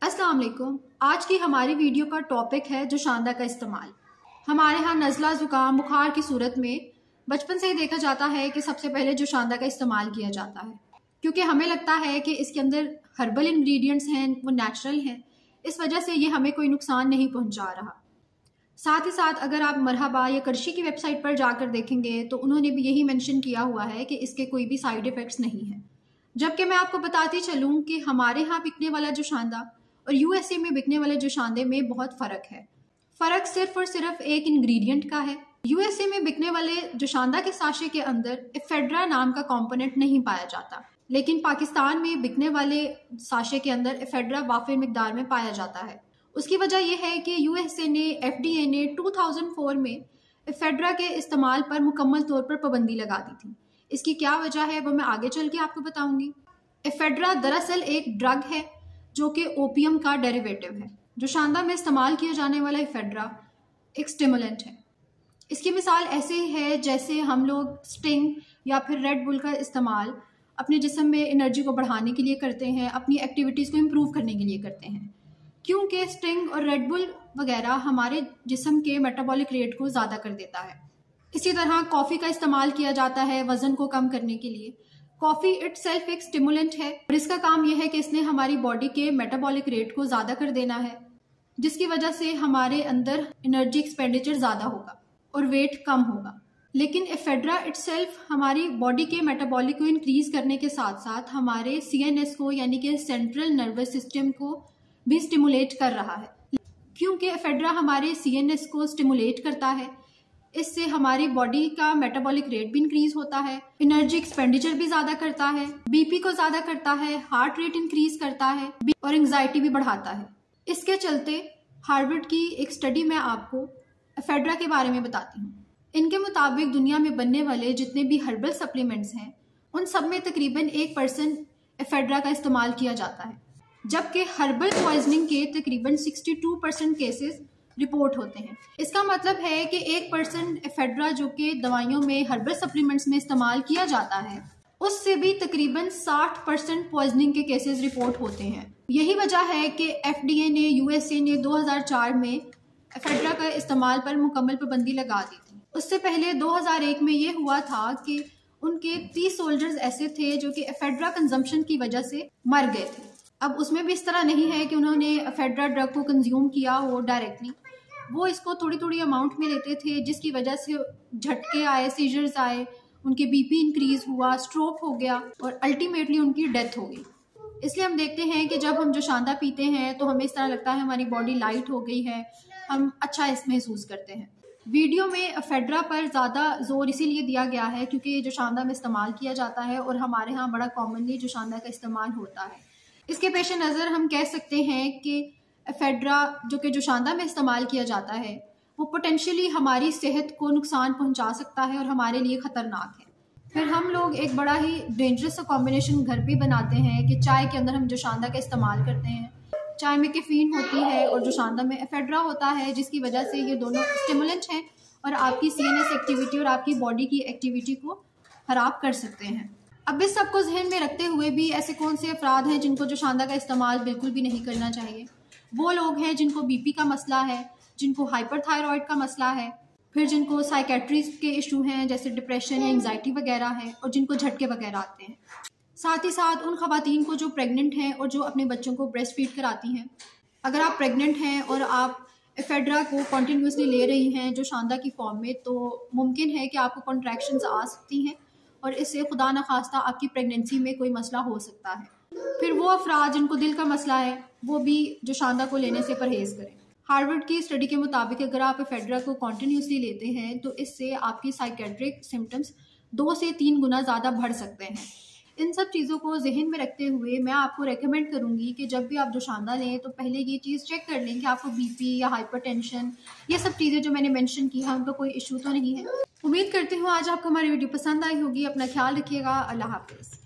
अस्सलाम वालेकुम। आज की हमारी वीडियो का टॉपिक है जोशांदा का इस्तेमाल। हमारे यहाँ नज़ला ज़ुकाम बुखार की सूरत में बचपन से ही देखा जाता है कि सबसे पहले जोशांदा का इस्तेमाल किया जाता है, क्योंकि हमें लगता है कि इसके अंदर हर्बल इंग्रेडिएंट्स हैं, वो नेचुरल हैं, इस वजह से ये हमें कोई नुकसान नहीं पहुँचा रहा। साथ ही साथ अगर आप मरहबा या करशी की वेबसाइट पर जाकर देखेंगे तो उन्होंने भी यही मेंशन किया हुआ है कि इसके कोई भी साइड इफ़ेक्ट्स नहीं हैं। जबकि मैं आपको बताती चलूँ कि हमारे यहाँ बिकने वाला जोशांदा और यूएसए में बिकने वाले जोशांदे में बहुत फ़र्क है। फ़र्क सिर्फ और सिर्फ एक इंग्रेडिएंट का है। यूएसए में बिकने वाले जोशांदा के साशे के अंदर एफेड्रा नाम का कंपोनेंट नहीं पाया जाता, लेकिन पाकिस्तान में बिकने वाले साशे के अंदर एफेड्रा वाफिर मिकदार में पाया जाता है। उसकी वजह यह है कि यूएसए ने FDA ने 2004 में एफेड्रा के इस्तेमाल पर मुकम्मल तौर पर पाबंदी लगा दी थी। इसकी क्या वजह है वो मैं आगे चल के आपको बताऊंगी। एफेड्रा दरअसल एक ड्रग है जो कि ओपियम का डेरिवेटिव है। जोशांदा में इस्तेमाल किया जाने वाला एफेड्रा एक स्टिमुलेंट है। इसकी मिसाल ऐसे ही है जैसे हम लोग स्टिंग या फिर रेड बुल का इस्तेमाल अपने जिस्म में एनर्जी को बढ़ाने के लिए करते हैं, अपनी एक्टिविटीज़ को इम्प्रूव करने के लिए करते हैं, क्योंकि स्टिंग और रेड बुल वगैरह हमारे जिस्म के मेटाबॉलिक रेट को ज़्यादा कर देता है। इसी तरह कॉफ़ी का इस्तेमाल किया जाता है वज़न को कम करने के लिए। कॉफ़ी इटसेल्फ एक स्टिमुलेंट है और इसका काम यह है कि इसने हमारी बॉडी के मेटाबॉलिक रेट को ज़्यादा कर देना है, जिसकी वजह से हमारे अंदर एनर्जी एक्सपेंडिचर ज़्यादा होगा और वेट कम होगा। लेकिन एफेड्रा इटसेल्फ हमारी बॉडी के मेटाबॉलिक को इंक्रीज करने के साथ साथ हमारे CNS को यानी कि सेंट्रल नर्वस सिस्टम को भी स्टिमुलेट कर रहा है। क्योंकि एफेड्रा हमारे CNS को स्टिमुलेट करता है, इससे हमारी बॉडी का मेटाबॉलिक रेट भी इंक्रीज होता है, एनर्जी एक्सपेंडिचर भी ज़्यादा करता है, BP को ज़्यादा करता है, हार्ट रेट इंक्रीज करता है और एंग्जाइटी भी बढ़ाता है। इसके चलते हार्वर्ड की एक स्टडी में आपको एफेड्रा के बारे में बताती हूँ। इनके मुताबिक दुनिया में बनने वाले जितने भी हर्बल सप्लीमेंट्स हैं उन सब में तकरीबन 1% एफेड्रा का इस्तेमाल किया जाता है, जबकि हर्बल पॉइजनिंग के तकरीबन 62% केसेस रिपोर्ट होते हैं। इसका मतलब है कि 1% एफेड्रा जो कि दवाइयों में हर्बल सप्लीमेंट्स में इस्तेमाल किया जाता है उससे भी तकरीबन 60% पॉइजनिंग के केसेस रिपोर्ट होते हैं। यही वजह है कि FDA ने USA ने 2004 में एफेड्रा का इस्तेमाल पर मुकम्मल पाबंदी लगा दी थी। उससे पहले 2001 में ये हुआ था कि उनके 30 सोल्जर्स ऐसे थे जो कि एफेड्रा कंजम्पशन की वजह से मर गए थे। अब उसमें भी इस तरह नहीं है कि उन्होंने एफेड्रा ड्रग को कंज्यूम किया हो डायरेक्टली, वो इसको थोड़ी थोड़ी अमाउंट में लेते थे, जिसकी वजह से झटके आए, सीजर्स आए, उनके BP इंक्रीज हुआ, स्ट्रोक हो गया और अल्टीमेटली उनकी डेथ हो गई। इसलिए हम देखते हैं कि जब हम जोशांदा पीते हैं तो हमें इस तरह लगता है हमारी बॉडी लाइट हो गई है, हम अच्छा महसूस करते हैं। वीडियो में एफेड्रा पर ज़्यादा जोर इसीलिए दिया गया है क्योंकि ये जोशांदा में इस्तेमाल किया जाता है और हमारे यहाँ बड़ा कॉमनली जोशांदा का इस्तेमाल होता है। इसके पेश नज़र हम कह सकते हैं कि एफेड्रा जो कि जोशांदा में इस्तेमाल किया जाता है वो पोटेंशियली हमारी सेहत को नुकसान पहुंचा सकता है और हमारे लिए ख़तरनाक है। फिर हम लोग एक बड़ा ही डेंजरस सा कॉम्बिनेशन घर पे बनाते हैं कि चाय के अंदर हम जोशांदा का इस्तेमाल करते हैं। चाय में कैफीन होती है और जोशांदा में एफेड्रा होता है, जिसकी वजह से ये दोनों स्टिमुलेंट हैं और आपकी CNS एक्टिविटी और आपकी बॉडी की एक्टिविटी को ख़राब कर सकते हैं। अब इस सबको जहन में रखते हुए भी ऐसे कौन से अफराद हैं जिनको जोशांदा का इस्तेमाल बिल्कुल भी नहीं करना चाहिए? वो लोग हैं जिनको BP का मसला है, जिनको हाइपरथायरॉयड का मसला है, फिर जिनको साइकेट्रीज के इशू हैं जैसे डिप्रेशन या एंग्जाइटी वगैरह है और जिनको झटके वगैरह आते हैं। साथ ही साथ उन ख़वातीन को जो प्रेग्नेंट हैं और जो अपने बच्चों को ब्रेस्ट फीड कराती हैं। अगर आप प्रेग्नेंट हैं और आप एफेड्रा को कॉन्टीन्यूसली ले रही हैं जोशांदा की फॉर्म में, तो मुमकिन है कि आपको कॉन्ट्रैक्शंस आ सकती हैं और इससे खुदा न खास्ता आपकी प्रेगनेंसी में कोई मसला हो सकता है। फिर वो अफराद जिनको दिल का मसला है वो भी जोशांदा को लेने से परहेज़ करें। हार्वर्ड की स्टडी के मुताबिक अगर आप एफेड्रा को कॉन्टीन्यूसली लेते हैं तो इससे आपकी साइकेट्रिक सिम्टम्स 2 से 3 गुना ज़्यादा बढ़ सकते हैं। इन सब चीज़ों को जहन में रखते हुए मैं आपको रेकमेंड करूँगी कि जब भी आप जोशांदा लें तो पहले ये चीज़ चेक कर लें कि आपको BP या हाइपरटेंशन ये सब चीज़ें जो मैंने मेंशन की हैं उनका कोई इशू तो नहीं है। उम्मीद करती हूँ आज आपको हमारी वीडियो पसंद आई होगी। अपना ख्याल रखिएगा। अल्लाह हाफ़िज़।